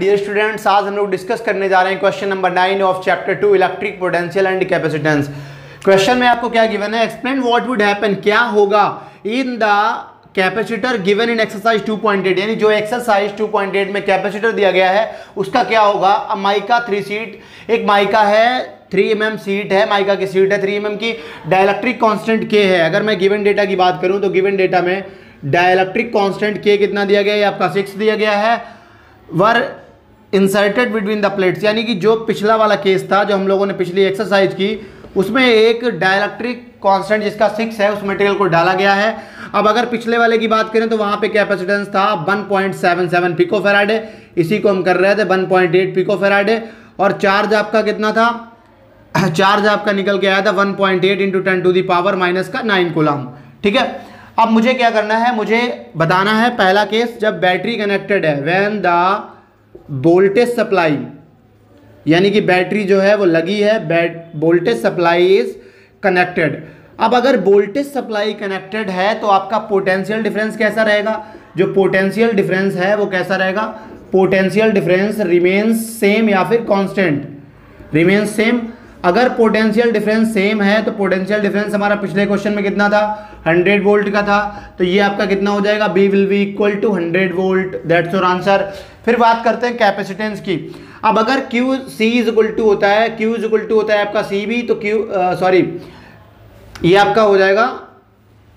Dear students, आज हम लोग डिस्कस करने जा रहे हैं question number 9 of chapter 2 electric potential and capacitance. Question में आपको क्या गिवन है, एक्सप्लेन व्हाट वुड हैपन, क्या होगा in the capacitor given in exercise 2.8, यानी जो एक्सरसाइज 2.8 में कैपेसिटर दिया गया है उसका क्या होगा। माइका 3 सीट, एक माइका है 3 mm सीट है, माइका की सीट है 3 mm की, डाइलेक्ट्रिक कांस्टेंट के है। अगर मैं गिवन डेटा की बात करूं तो गिवन डेटा में डाइलेक्ट्रिक कांस्टेंट के कितना दिया गया है, आपका 6 दिया गया है। वर इंसर्टेड बिटवीन द प्लेट्स, यानी कि जो पिछला वाला केस था जो हम लोगों ने पिछली एक्सरसाइज की उसमें एक डाइलेक्ट्रिक कांस्टेंट जिसका 6 है उस मटेरियल को डाला गया है। अब अगर पिछले वाले की बात करें तो वहां पे कैपेसिटेंस था 1.77 पिकोफैराड, इसी को हम कर रहे थे 1.8 पिकोफैराड, और चार्ज आपका कितना था, चार्ज आपका निकल के आया था 1.8 इंटू 10⁻⁻⁹ कूलम। ठीक है, अब मुझे क्या करना है, मुझे बताना है पहला केस जब बैटरी कनेक्टेड है, व्हेन द वोल्टेज सप्लाई, यानी कि बैटरी जो है वो लगी है, वोल्टेज सप्लाई इज कनेक्टेड। अब अगर वोल्टेज सप्लाई कनेक्टेड है तो आपका पोटेंशियल डिफरेंस कैसा रहेगा, जो पोटेंशियल डिफरेंस है वो कैसा रहेगा, पोटेंशियल डिफरेंस रिमेन्स सेम या फिर कांस्टेंट, रिमेन्स सेम। अगर पोटेंशियल डिफरेंस सेम है तो पोटेंशियल डिफरेंस हमारा पिछले क्वेश्चन में कितना था, 100 वोल्ट का था, तो ये आपका कितना हो जाएगा, B will be equal to 100 volt, that's your answer. फिर बात करते हैं कैपेसिटेंस की। अब अगर Q C is equal to होता है, Q इज इक्वल टू होता है आपका CB, तो ये आपका हो जाएगा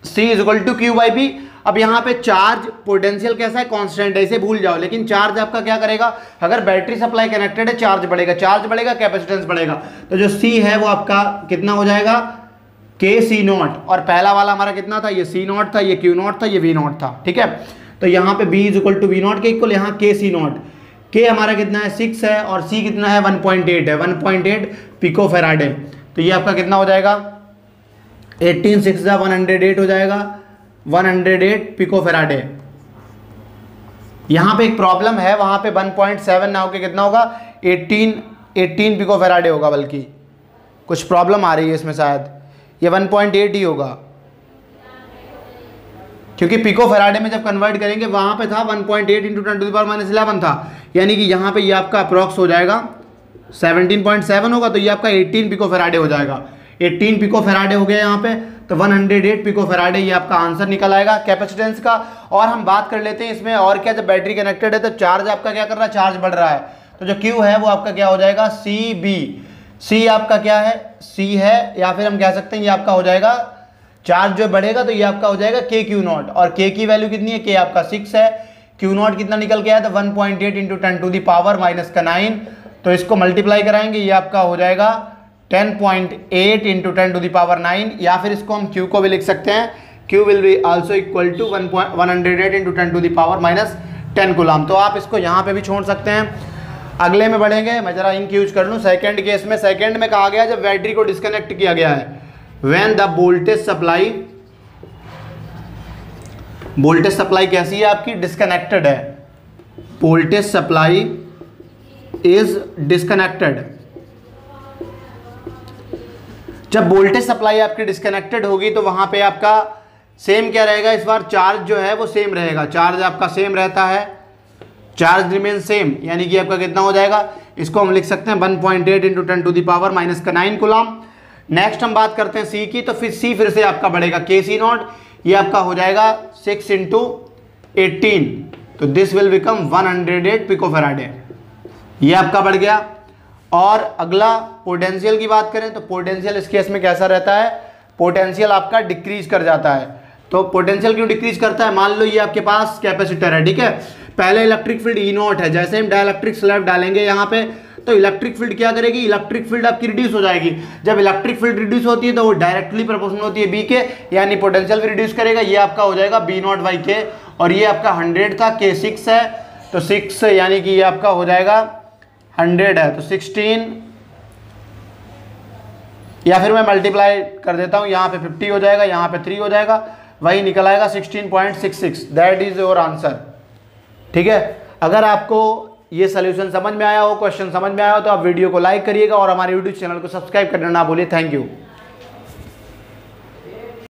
C is equal to Q by B। अब यहाँ पे चार्ज पोटेंशियल कैसा है, कांस्टेंट है, इसे भूल जाओ, लेकिन चार्ज आपका क्या करेगा, अगर बैटरी सप्लाई कनेक्टेड है चार्ज बढ़ेगा, चार्ज बढ़ेगा कैपेसिटेंस बढ़ेगा, तो जो C है वो आपका कितना हो जाएगा, KC0, और पहला वाला हमारा कितना था, ये C0 था, ये Q0 था, ये V0 था। ठीक है, तो यहाँ पे B is equal to V0 के इक्वल, यहाँ KC0, K हमारा कितना है 6 है और C कितना है 1.8 है, 1.8 पिकोफैराड है, तो ये आपका कितना हो जाएगा, 18 6 108 हो जाएगा, 108 पिकोफैराड है। यहाँ पे एक प्रॉब्लम है, वहाँ पे 1.7 ना होके कितना होगा, 18 पिकोफैराड होगा, बल्कि कुछ प्रॉब्लम आ रही है इसमें, शायद ये 1.8 ही होगा, क्योंकि पिकोफैराड में जब कन्वर्ट करेंगे वहाँ पे था 1.8 इंटू 10⁻⁻11 था, यानी कि यहाँ पे ये आपका अप्रॉक्स हो जाएगा 17.7 होगा, तो ये आपका 18 पिकोफैराड हो जाएगा, 18 पिकोफैराड हो गया यहाँ पे, तो 108 पिकोफैराड ये आपका आंसर निकल आएगा कैपेसिटेंस का। और हम बात कर लेते हैं इसमें और क्या, जब बैटरी कनेक्टेड है तो चार्ज आपका क्या कर रहा है, चार्ज बढ़ रहा है, तो जो Q है वो आपका क्या हो जाएगा, CB। C आपका क्या है, C है, या फिर हम कह सकते हैं ये आपका हो जाएगा, चार्ज जो बढ़ेगा तो ये आपका हो जाएगा KQ0, और K की वैल्यू कितनी है, K आपका 6 है, Q0 कितना निकल के आया था 1.8 इंटू 10⁻⁻⁹, तो इसको मल्टीप्लाई कराएंगे, ये आपका हो जाएगा 10.8 इंटू 10⁻⁹, या फिर इसको हम Q को भी लिख सकते हैं, Q will be also equal to 108 into 10⁻⁻10 coulomb. तो आप इसको यहाँ पे भी छोड़ सकते हैं। अगले में बढ़ेंगे, मैं जरा इंक यूज कर लूँ। सेकंड केस में, सेकंड में कहा गया जब बैटरी को डिस्कनेक्ट किया गया है, व्हेन द वोल्टेज सप्लाई कैसी है आपकी, डिस्कनेक्टेड है, वोल्टेज सप्लाई इज डिस्कनेक्टेड। जब वोल्टेज सप्लाई आपकी डिस्कनेक्टेड होगी तो वहां पे आपका सेम क्या रहेगा, इस बार चार्ज जो है वो सेम रहेगा, चार्ज आपका सेम रहता है, चार्ज रिमेन सेम, यानी कि आपका कितना हो जाएगा, इसको हम लिख सकते हैं 1.8 इंटू 10⁻⁻⁹ कूलम। नेक्स्ट हम बात करते हैं C की, तो फिर C फिर से आपका बढ़ेगा, KC0, ये आपका हो जाएगा 6 इंटू 18, तो दिस विल बिकम 108 पिकोफैराड, ये आपका बढ़ गया। और अगला पोटेंशियल की बात करें तो पोटेंशियल इस केस में कैसा रहता है, पोटेंशियल आपका डिक्रीज कर जाता है। तो पोटेंशियल क्यों डिक्रीज करता है, मान लो ये आपके पास कैपेसिटर है, ठीक है, पहले इलेक्ट्रिक फील्ड E0 है, जैसे हम डाइलेक्ट्रिक स्लैब डालेंगे यहाँ पे तो इलेक्ट्रिक फील्ड क्या करेगी, इलेक्ट्रिक फील्ड आपकी रिड्यूस हो जाएगी। जब इलेक्ट्रिक फील्ड रिड्यूस होती है तो वो डायरेक्टली प्रोपोर्शनल होती है B के, यानी पोटेंशियल भी रिड्यूस करेगा, ये आपका हो जाएगा B0 बाई K, और ये आपका 100 था, K 6 है, तो 6 यानी कि ये आपका हो जाएगा 100 है, तो 16, या फिर मैं मल्टीप्लाई कर देता हूँ, यहाँ पे 50 हो जाएगा, यहाँ पे 3 हो जाएगा, वही निकल आएगा 16.66, दैट इज योर आंसर। ठीक है, अगर आपको ये सोल्यूशन समझ में आया हो, क्वेश्चन समझ में आया हो, तो आप वीडियो को लाइक करिएगा और हमारे यूट्यूब चैनल को सब्सक्राइब करना ना भूलिए। Thank you.